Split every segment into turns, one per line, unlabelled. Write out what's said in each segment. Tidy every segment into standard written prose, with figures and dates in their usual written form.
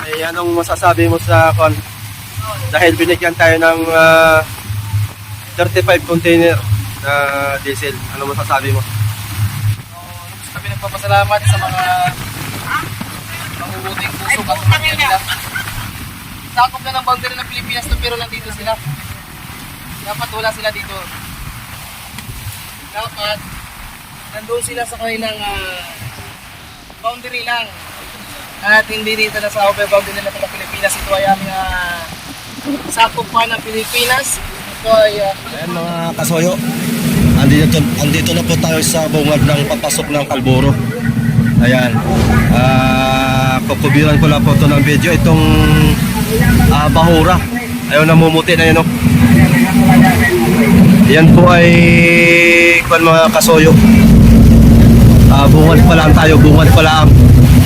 Ay, anong masasabi mo sa kon? Dahil binigyan tayo ng 35 container na diesel. Ano masasabi mo?
Gusto kami nagpapasalamat sa mga mahuhuting puso at pamilya nila. Sakop na ng boundary ng Pilipinas to, pero nandito sila. Dapat wala sila dito. Dapat nandoon sila sa kanilang boundary lang. At hindi dito na sa over boundary nila ng Pilipinas. Ito ay aming sakop pa ng Pilipinas. Ito ay
Ayan mga kasoyo, andito na po tayo sa bungad ng papasok ng Kalburo. Ayan, kukubiran ko lang po ito ng video. Itong bahura, ayaw namumuti na yun, no? Yan po ay mga kasoyo. Bungad pa lang tayo, bungad pa lang.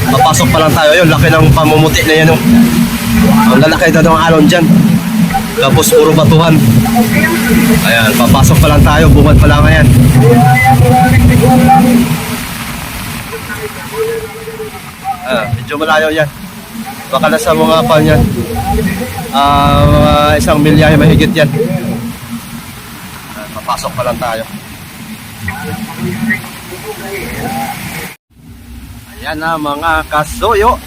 Papasok pa lang tayo. Ayun, laki ng pamumuti na yan, no? Ang lalaki na ng alon dyan. Tapos puro batuhan. Ayan, papasok pa lang tayo, bungad pa lang ngayon. Medyo malayo yan. Baka nasa mga pan yan. Mga 1 milyahe mahigit yan. Papasok pa lang tayo. Ayan na mga kasoyo.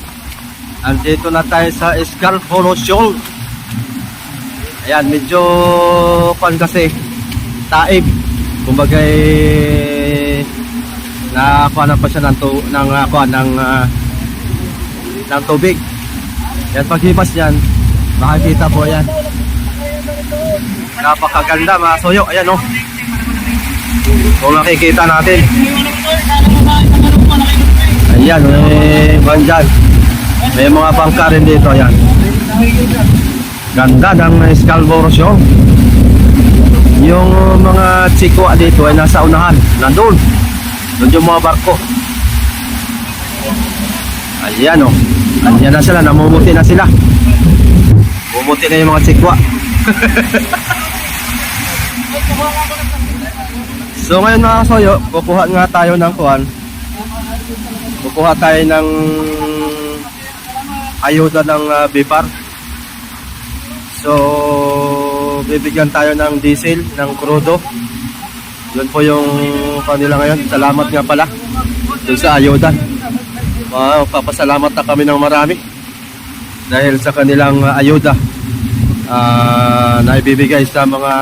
Andito na tayo sa Escalforo Shoal. Ayan, medyo pan kasi taib. Kumbagay nakakuha na pa siya ng tubig. Yan, paghipas yan, makikita po yan. Napakaganda mga soyo. Ayan, oh. Kung nakikita natin. Ayan, may bandyan. May mga bangka rin dito. Ayan. Ganda ng Escalforo Shoal. Yung mga tsikwa dito ay nasa unahan. Nandun. Doon yung mga barko. Ayan, oh. Ayan na sila. Namumuti na sila. Bumuti na yung mga tsikwa. So ngayon mga kasoyo, kukuha nga tayo ng kuhan. Kukuha tayo ng ayuda ng BIPAR. So bibigyan tayo ng diesel, ng crudo. Yun po yung kanila ngayon. Salamat nga pala dun sa ayuda. Papasalamat na kami ng marami dahil sa kanilang ayuda na ibibigay sa mga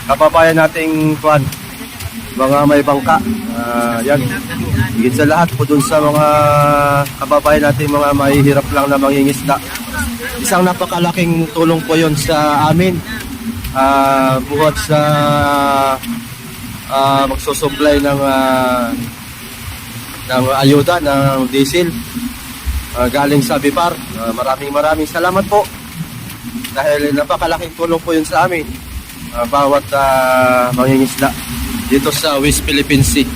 kababayan nating kuhan, mga may bangka. Yan, higit sa lahat po dun sa mga kababayan nating mga mahihirap lang na mangingisda. Isang napakalaking tulong po yon sa amin, buhat sa magsusupply ng ayuda ng diesel galing sa BIPAR. Maraming salamat po dahil napakalaking tulong po yun sa amin, bawat mangingisda dito sa West Philippine Sea.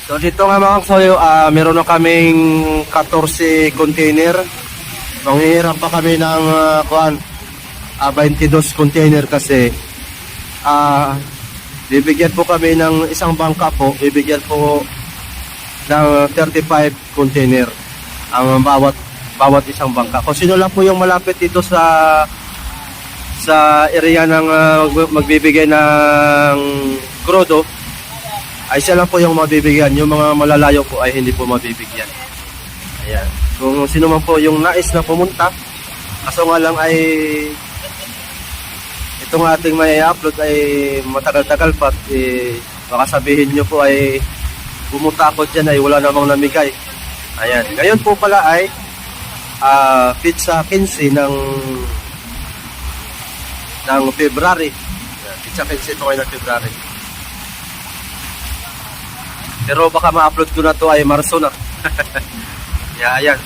So dito nga mga kasoyo, meron na kaming 14 container. Manghihiram pa kami ng 22 container kasi bibigyan po kami ng isang bangka po, bibigyan po ng 35 container ang bawat isang bangka. Kung sino lang po yung malapit dito sa area ng magbibigay ng crudo, ay siya lang po yung mabibigyan. Yung mga malalayo po ay hindi po mabibigyan. Ayan. Kung sino man po yung nais na pumunta, kaso nga lang ay itong ating may upload ay matagal-tagal pa, baka sabihin nyo po ay pumunta ako dyan ay wala namang namigay. Ayan. Ngayon po pala ay pizza 15 ng February. Pizza 15 ito ngayon ng February. Pero baka ma-upload ko na to ay Marso na. Ayan.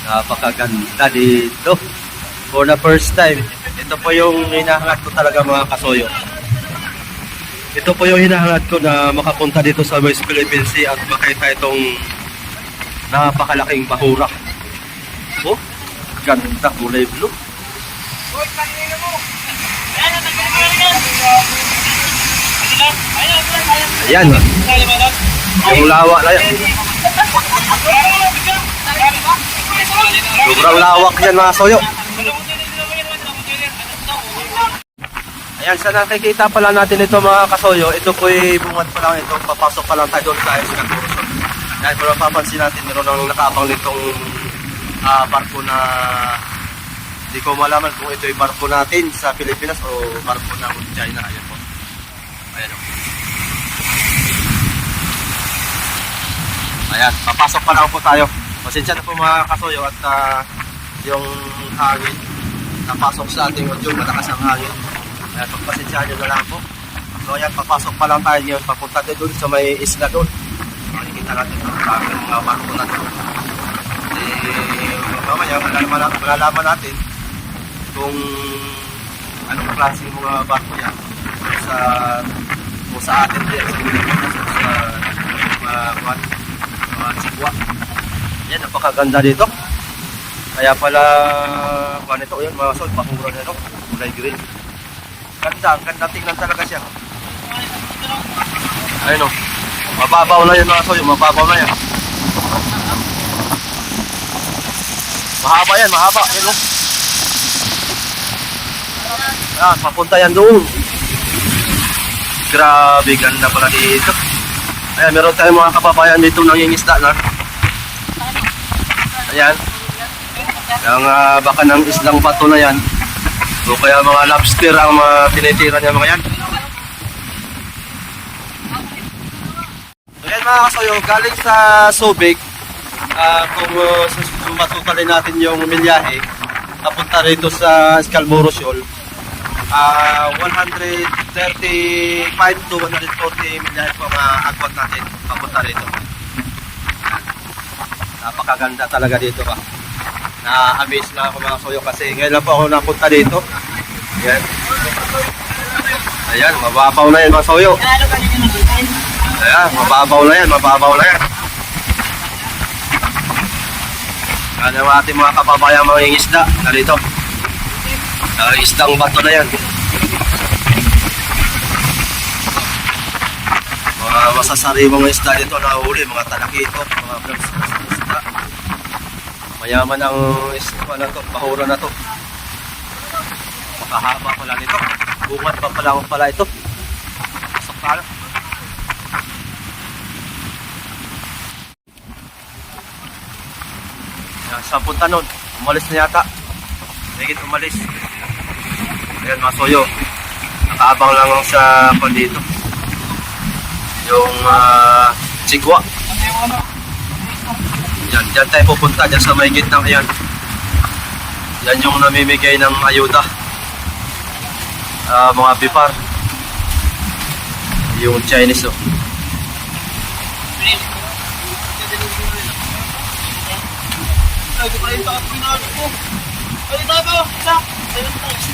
Napakaganda dito. For the first time. Ito po yung hinahangat ko talaga mga kasoyo. Ito po yung hinahangat ko na makapunta dito sa West Philippine Sea at makita itong napakalaking bahura. Oh, ganda, kulay blue. Ayan. Yung lawa na yan. Sobrang lawak yan mga soyo. Ayan, sa nakikita pala natin ito mga kasoyo, ito po'y bungad pa lang ito, papasok pa lang tayo doon sa Escatoroso. Dahil kung napapansin natin, meron nang nakaabang nitong barko na hindi ko malaman kung ito ay barko natin sa Pilipinas o barko ng China. Ayan po. Ayan o. Ayan, papasok pa lang po tayo. Pasensya na po mga kasoyo at yung hangin napasok sa ating audio, malakas ang hangin. Ayan, pagpasensyahan nyo na lang po. So ayan, papasok pa lang tayo ngayon, papunta doon sa may isla doon. Makikita natin ang daming mga barko na doon. Mamaya malalaman natin kung anong klaseng mga barko yan kung sa atin din, sa Pilipinas, sa mga Chigwa. Yan, napakaganda dito. Kaya pala, ito yun, mga sol, bakura na ito, kulay green. Ganda, ganda tingnan talaga siya. Ayun o, mababaw na yun mga sol, mababaw na yan. Mahaba yan, mahaba. Yan o. Yan, papunta yan doon. Grabe, ganda pala dito. Ayan, meron tayong mga kababayan dito nangingisda na. Ayan. Yung baka ng islang bato na yan. O kaya mga lobster ang mga tinitira niya mga yan. Ayan mga kasoyo, galing sa Subic. Kung matutalin natin yung milyahe, napunta rito sa Scalmoro Shoal. 135 to 140 milyahe po maagwat natin papunta rito. Napakaganda talaga dito ba. Na-amaze na ako mga soyo kasi ngayon lang po ako napunta dito. Ayan. Ayan, mababaw na yan mga soyo. Ayan, mababaw na yan, mababaw na yan. Yan ang ating mga kababayang mga isda na dito. Isdang bato na yan. Mga masasariwang isda dito na huli, mga talakito, mga isda. Mayaman ang isda na to, bahura na to. Makahaba pala nito. Bungat pa pala ito. Pasok pala. Yan, saan punta nun? Umalis na yata. Higit umalis. Ayan mga soyo. Nakaabang lang sa dito. Yung Chigwa. Yan, dyan tayo pupunta. Dyan sa may gitnang ayan. Yan yung namimigay ng ayuda. Mga bipar. Yung Chinese oh.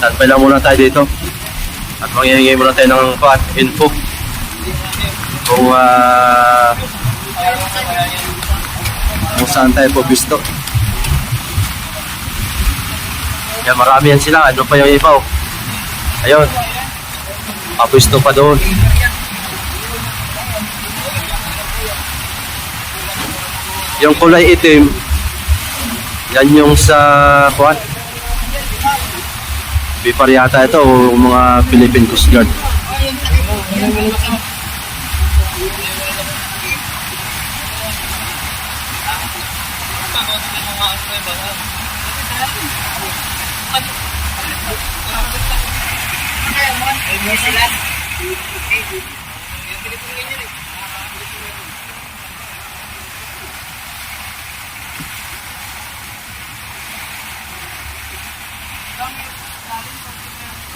Standby lang muna tayo dito. At manghihingi muna tayo ng info. Kung saan tayo po gusto. Yan, marami yan sila. Ano pa yung iba oh. Ayun. Papusto pa doon. Yung kulay itim, yan yung sa kuwan. Bipar yata ito o mga Philippine Coast Guard.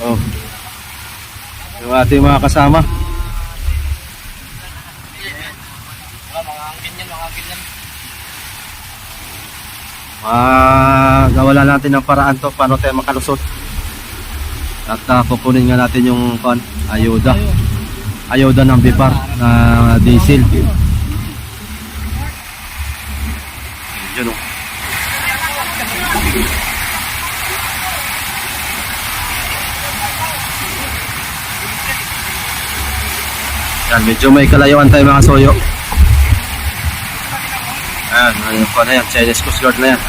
Oh. Yung ating mga kasama. Gawala natin ng paraan to paano tayo makalusot. At kukunin nga natin yung ayuda. Ayuda ng bipar na diesel. Yun o. Yan, medyo may kalayuan tayo mga soyo. Ayan, ano pa na yan, Chinese Coast Guard na yan.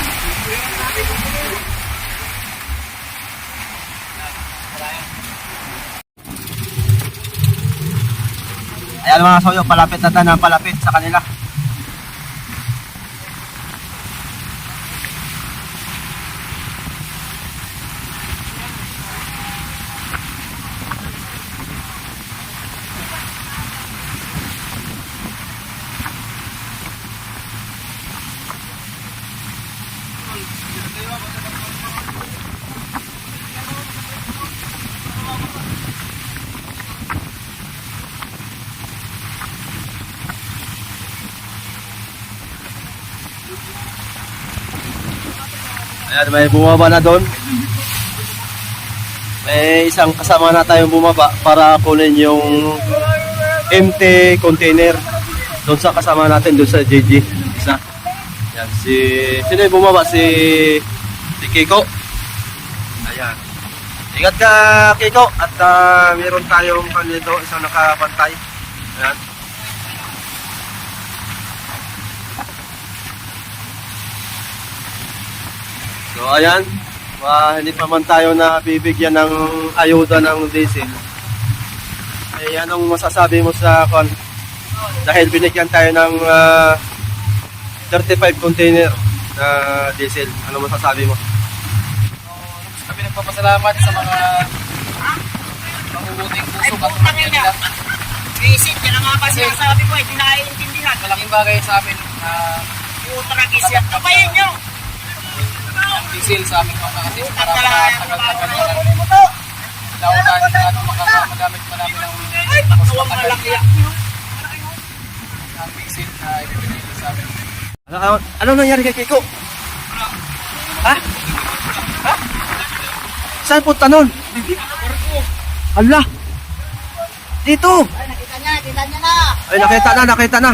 Ayan mga soyo, palapit na tayo ng palapit sa kanila. Ayan, may bumaba na doon. May isang kasama na tayong bumaba para kunin yung empty container doon sa kasama natin doon sa JG. Isa. Yan, sino yung bumaba? Si Kiko. Ayan. Ingat ka, Kiko. At meron tayong dito, isang nakabantay. Ayan. So ayan, hindi pa man tayo na bibigyan ng ayuda ng diesel. Eh anong masasabi mo sa kon? Dahil binigyan tayo ng 35 container na diesel. Ano masasabi mo?
Kami nagpapasalamat sa mga mabubuting puso at pamilya nila.
Visit, yan ang mga sinasabi ko, hindi nakaiintindihan.
Malaking bagay sa amin na
Utrag-isip, kapayin nyo!
ang diesel sa aming mga kasi para tagal-tagal na lang lautan at magamit pa namin ng mas matagal ang diesel na ibibigay nila sa amin.
Ano nangyari kay Kiko? Ha? Ha? Saan punta nun? Hala! Dito!
Ay, nakita niya na!
Ay, nakita na.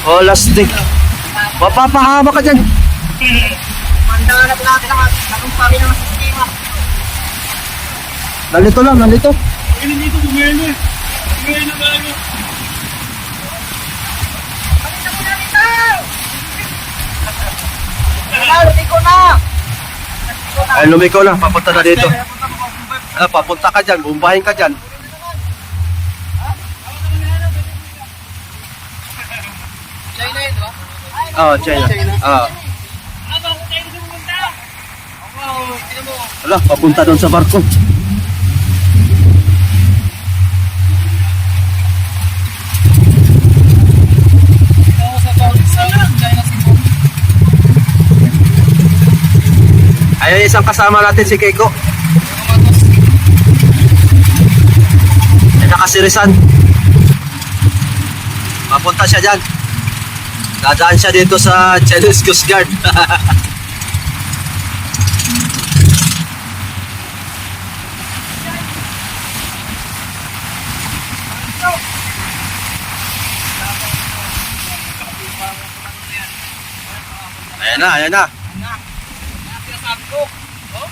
Oh, lastik. Mapapahama ka dyan.
Mandangan natin natin ang tagumpari ng sistema.
Nalito.
Lumiko na!
Ay, lumiko na. Papunta na dito. Papunta ka dyan. Bumbahin ka dyan.
China yun, di ba?
China. Hala, papunta doon sa barko. Ayun, isang kasama natin si Keiko. Nakasirisan. Papunta siya dyan. Dadaan siya dito sa Chinese Coast Guard. Ayan na.
Sinasabi ko. Oh,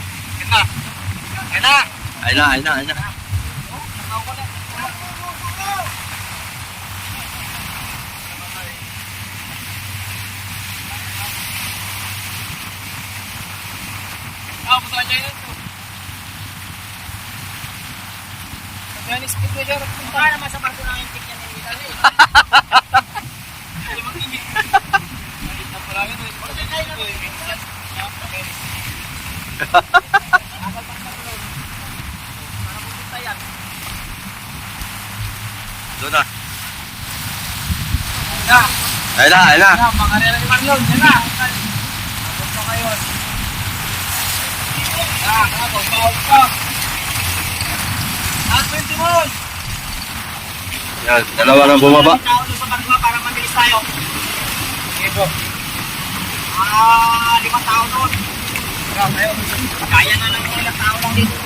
Ayan na.
Pupunta ka China ito. Chinese speed na dyan.
Baka naman sa barko ng intik niya nila.
Hindi mag-ingit. Ingit na pala yun.
Doon na.
Ayan
Ayan na.
mga relaman yun. Yan na. Abot na ngayon. Bawag ka. 20 mo.
Yan, dalawa nang bumaba.
Tao doon sa barko para mabilis tayo.
Okay bro.
5 tao doon. Kaya na lang yung ilang tao lang dito.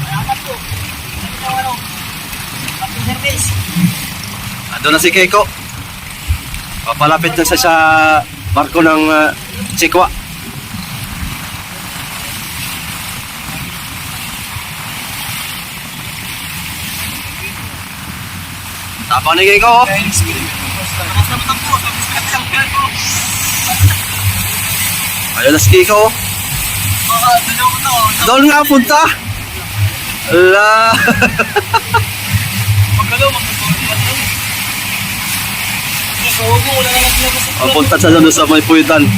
Dapat po. Pati service.
Ando na si Keiko. Papalapit na siya sa barko ng Chikwa. Tapang ni Kiko. Ayun na si Kiko. Doon nga punta. Ala. Ang punta sa doon sa may puwitan.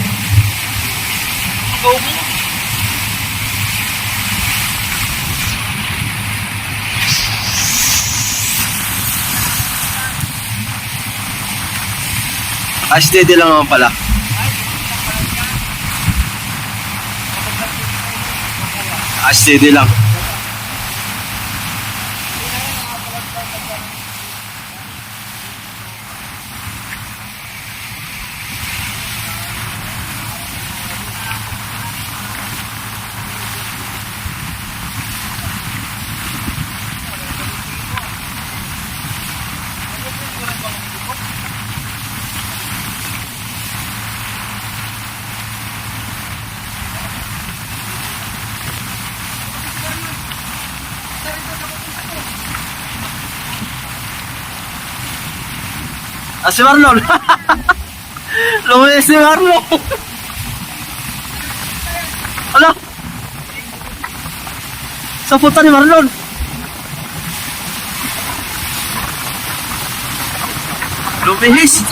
Steady lang naman pala. Steady lang. Si Marlon. Lumayas si Marlon. Ala. Sa punta ni Marlon. Lumihis.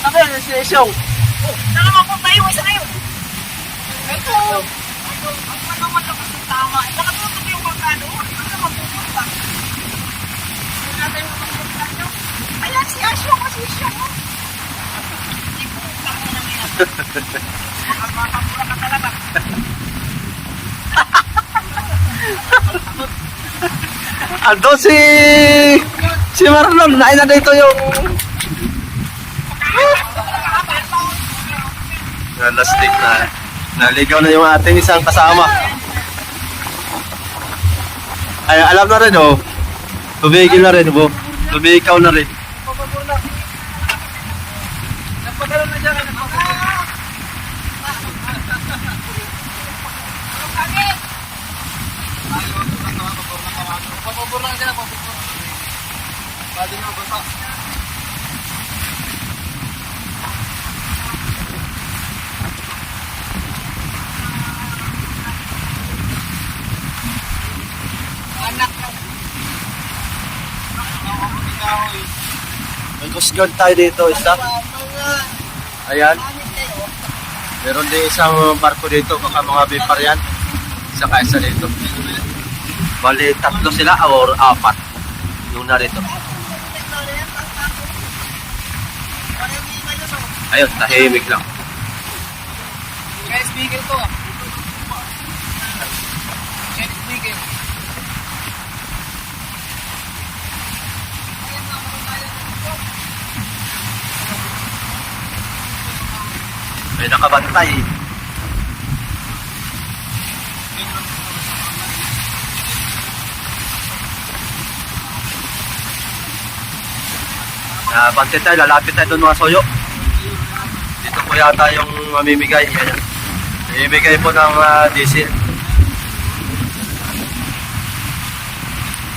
Sabi ang destination.
Saan naman po tayo? Isa na yun. Ito. Ang manaman lang kasi tama. Nakatutok yung magkano. Ano naman po yun ba? Hindi natin yung magkano. Ayan si Asyo. Kasi siya mo. Hindi po. Tama na yan. Makapapura ka talaga.
Ando si Marlon. Nain na dito yung lastik na naligaw na yung ating isang kasama. Ay, alam na rin oh. Tumigil na rin oh. Tumikaw na rin.
Nagpagalaw na dyan. Papabor lang dyan. Pwede nyo basa.
May Coast Guard tayo dito, isa. Ayan. Meron din isang barko dito, baka mga bipar yan. Saka isa dito. Bali, 3 sila or 4. Yung narito. Ayun, tahimik lang.
Kaya speaker to. Kaya speaker.
May nakabantay. Bantay tayo, lalapit tayo doon mga soyo. Dito po yata yung mamimigay. Ayan. Mamimigay po ng diesel.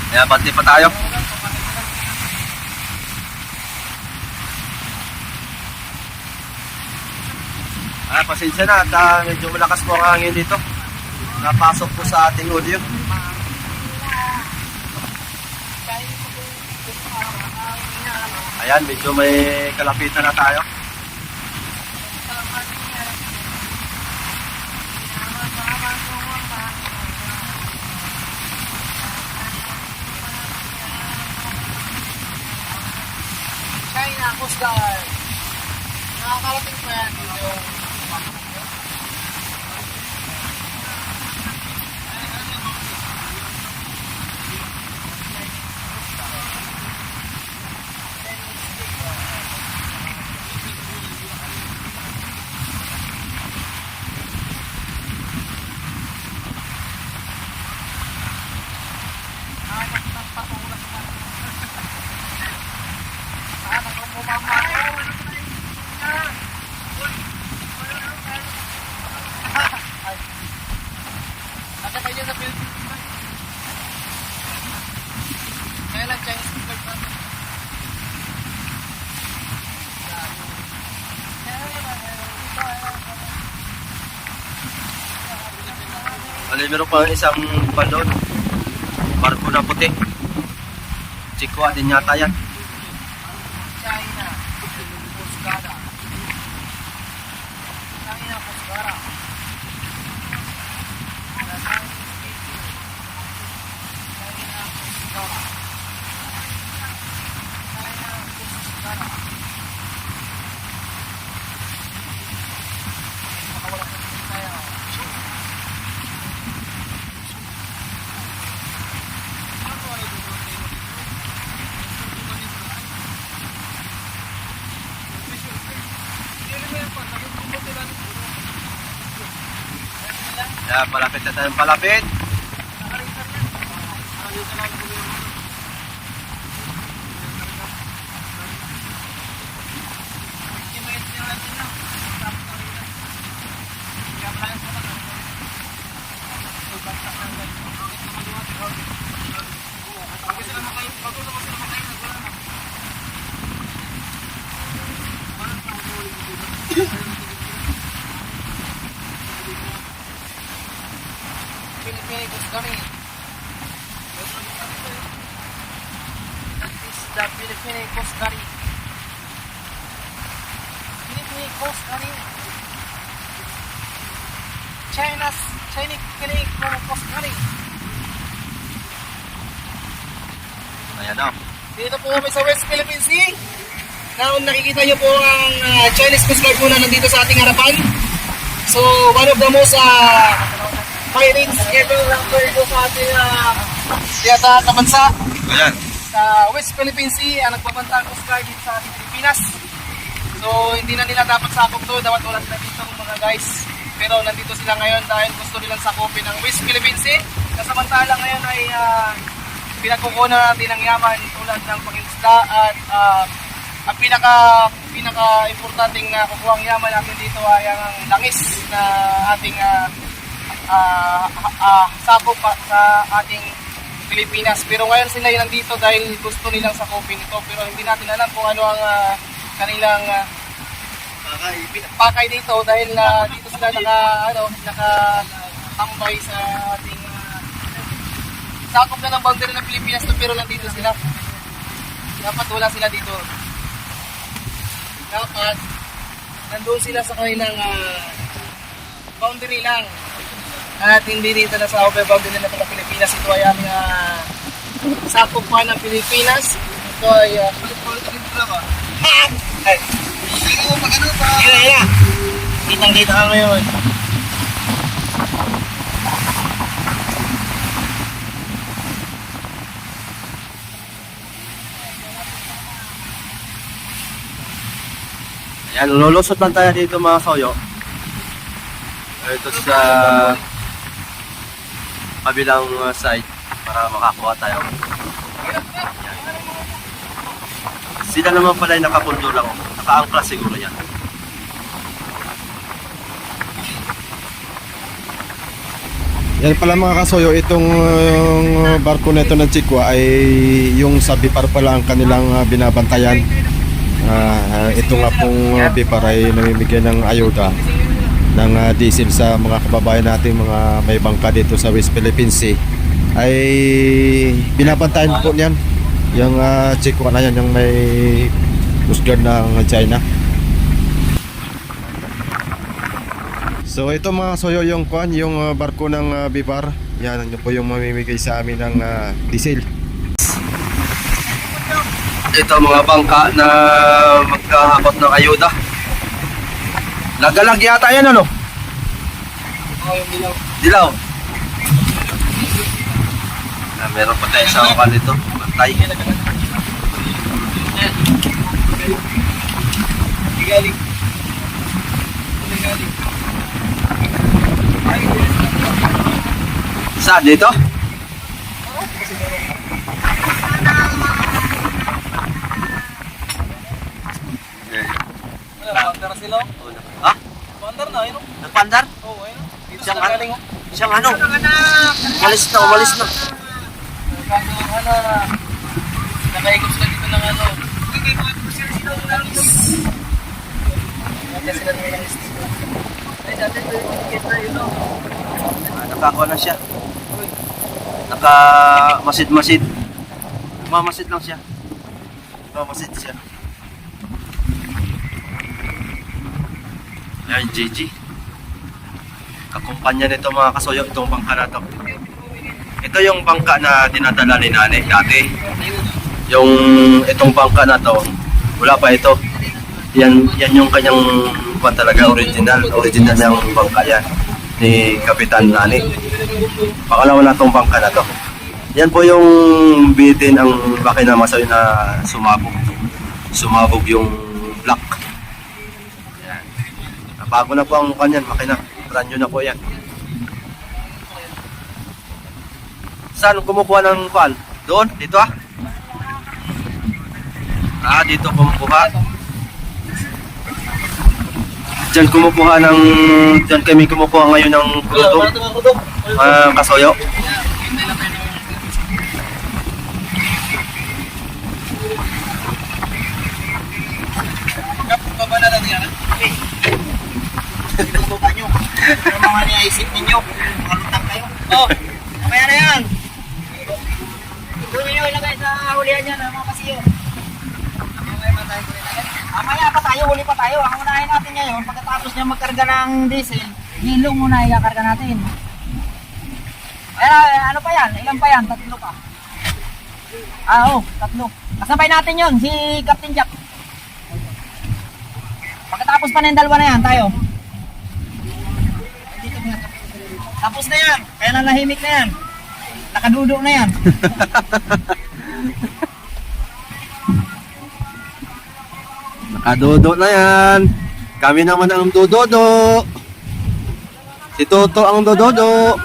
Kaya bantay pa tayo. Pasensya na at medyo malakas po ang hangin dito. Napasok po sa ating audio. Ayan, medyo may kalapitan na tayo.
China Coast Guard. Nakakarating pa yan dito. Ada kayo sa Philippines. Kaya lang Chinese people pa.
Bali, meron pa isang balon. Barko na puti. Chikwa din yata yan.
China. Pusgara. China Pusgara.
Yan, palapit na tayo, palapit.
Philippine Coast Guard. That is the Philippine Coast Guard. Philippine Coast Guard. Chinese Philippine Coast Guard.
Ayan na.
Dito po kami sa West Philippine Sea. Now nakikita niyo po ang Chinese Coast Guard po na nandito sa ating harapan. So one of the most pirates ever number ito sa ating kabansa.
Ayan.
Sa West Philippine Sea, ang nagbabanta ang Coast Guard dito sa ating Pilipinas. So hindi na nila dapat sakop to, dapat wala sila dito mga guys. Pero nandito sila ngayon dahil gusto nilang sakupin ang West Philippine Sea. Kasamantala ngayon ay pinagkukunan natin ang yaman tulad ng pangingisda at ang pinaka-importanting na kukuhang yaman natin dito ay ang langis na ating sakop sa ating Pilipinas. Pero ngayon sila ay nandito dahil gusto nilang sakupin ito. Pero hindi natin alam kung ano ang kanilang pakay dito dahil dito sila nakatambay sa ating sakop na ng boundary ng Pilipinas to, pero nandito sila. Dapat wala sila dito. Dapat nandun sila sa kanilang boundary lang. At hindi dito na sa over boundary na ng Pilipinas. Ito ay ang sakop pa ng Pilipinas. Ito ay ay. Hila. Kitang-kita ka ngayon.
Ayan, lulusot lang tayo dito mga soyo. Ito sa kabilang side para makakuha tayo. Sila naman pala yung nakapundo lang. Nakaangkla siguro yan.
Yan pala mga kasoyo, itong barko na ito ng Chikwa ay yung sa Bipar pala ang kanilang binabantayan. Ito nga pong Bipar ay namimigay ng ayuda ng diesel sa mga kababayan natin, mga may bangka dito sa West Philippine Sea. Ay binabantayan po niyan yung Chikwa na yan, yung may Coast Guard ng China. So ito mga soyo yung yung barko ng Bipar. Yan po yung mamimigay sa amin ng diesel.
Ito mga bangka na magkahakot ng ayuda. Lagalag yata yan ano?
Yung dilaw.
Dilaw. Meron pa tayo sa ukan nito. Bantay.
Galing.
Saan dito?
sila.
Ha?
Pandar na, yun.
Nagpandar?
Oo, ayun. Dito
Siyang
sila galing.
Siyang ano? Umalis na, umalis na.
Anak. Nakaikot sila dito ng ano. Kaya sila ng langis dito. Ay, dati ito yung ticket na yun.
Nakakuha na siya. Naka masid-masid. Mamasid lang siya. Mamasid siya. Ayan, JG. Kakumpanya nito mga kasuyo, itong bangka na to. Ito yung bangka na dinadala ni nanay dati. Yung itong bangka na to, wala pa ito. Yan yung kanyang talaga original ng bangka yan ni Kapitan Nani. Pakalawa na itong bangka na to. Yan po yung bitin ang makina masoy na sumabog yung block. Yan. Nabago na po ang kanyan makina. Brand new na po yan. Saan kumukuha ng kuan? Doon? Dito ah? Dito kumukuha. Diyan kami kumukuha ngayon ng krudo. Kasoyo.
Baba na lang yan.
Tutukan nyo. Ano mga niyaisip ninyo? Mga lutang kayo.
Oh,
Mamaya na yan. Doon nyo ilagay sa hulihan yan, mga pasiyo. Mamaya pa tayo, huli pa tayo. Ang unahin natin ngayon, pagkatapos niya magkarga ng diesel, hilong muna ikakarga natin. Ano pa yan? Ilan pa yan? 3 pa. Oo, 3. Kasabay natin yon si Captain Jack. Pagkatapos pa ng dalawa na yan, tayo. Tapos na yan. Kaya nanahimik na yan. Nakadudo na yan.
Nakadodo na yan. Kami naman ang dododo. Si Toto ang dododo.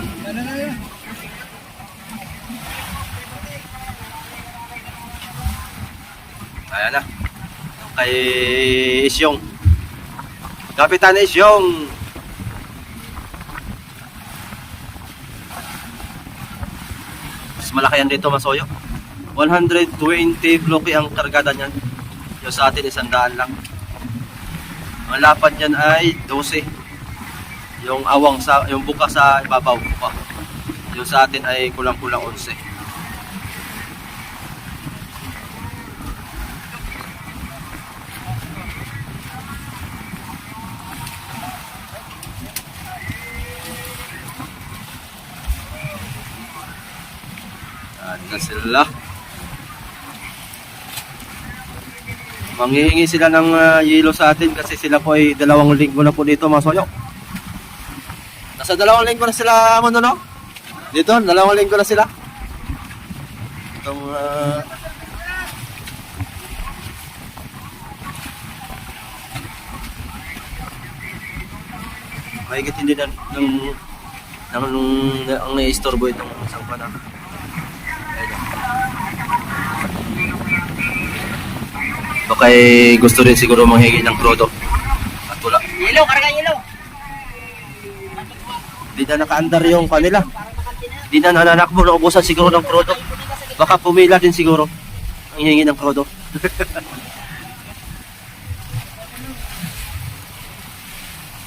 Ayan na. Kay Isyong. Kapitan Isyong. Mas malaki yan dito, Masoyo. 120 bloke ang kargada niyan. Yung sa atin 100 lang. Ang lapad niyan ay 12. Yung yung buka sa ibabaw pa. Yung sa atin ay kulang-kulang 11. Na sila. Manghihingi sila ng yelo sa atin kasi sila po ay 2 linggo na po dito, Masoyo. Nasa 2 linggo na sila, no? Dito, 2 linggo na sila. Itong mahigit hindi na ang na-istorbo itong isang panang. Baka gusto rin siguro manghingi ng krudo. At wala.
Yelo, karga yelo.
Di na nakaandar yung kanila. Di na nananakbo, naubusan siguro ng krudo. Baka pumila din siguro ang hihingi ng krudo.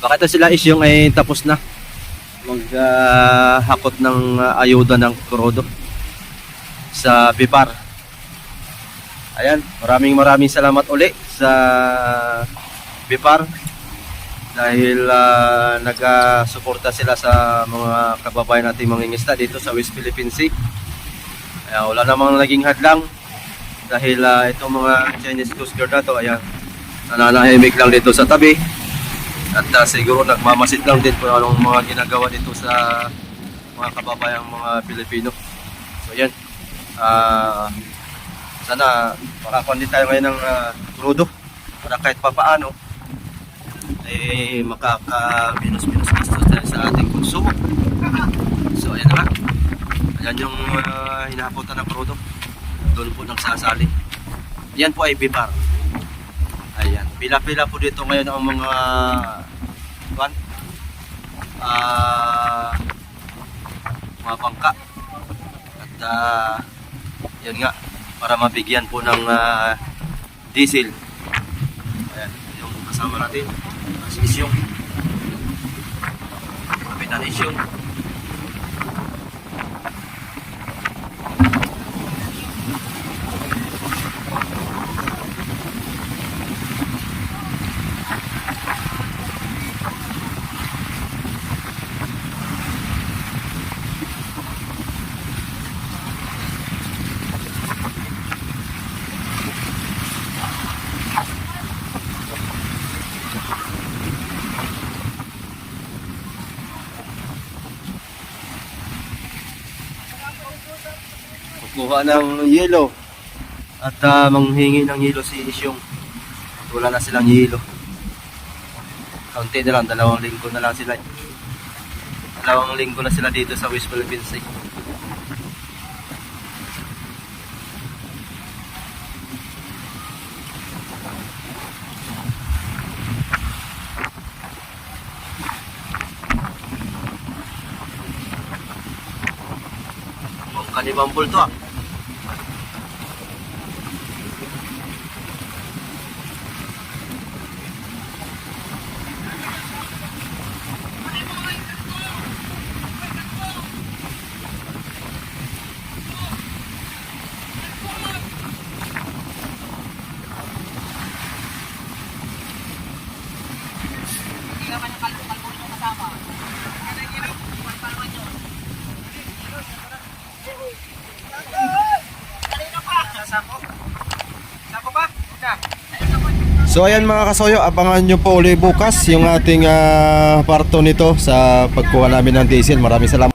Baka ito sila Isyong ay tapos na maghakot ng ayuda ng krudo sa Bipar. Ayan, maraming salamat uli sa Bipar dahil nag-suporta sila sa mga kababayan nating mangingisda dito sa West Philippine Sea. Wala namang naging hadlang dahil itong mga Chinese Coast Guard na to, ayan, nananahimik lang dito sa tabi at siguro nagmamasid lang din kung anong mga ginagawa dito sa mga kababayang mga Pilipino. So ayan, sana makakuha din tayo ngayon ng krudo para kahit papaano makaka-minus gastos tayo sa ating konsumo. So ayan na nga, ayan yung hinahapotan ng krudo, doon po nagsasali. Yan po ay Bipar. Ayan, pila-pila po dito ngayon ang mga mga bangka. At yan nga, para mabigyan po ng diesel. Ayan, yung kasama natin, si Isyong. Kapitan Isyong. Kukuha ng yelo at manghingi ng yelo si Isyong. Wala na silang yelo. Kaunti na lang, 2 linggo na lang sila. 2 linggo na sila dito sa West Philippine Sea. Kanibambol to ah.
Hindi naman yung kalbo-kalbo yung kasama.
So ayan mga kasoyo, abangan nyo po uli bukas yung ating parto nito sa pagkuha namin ng diesel. Maraming salamat.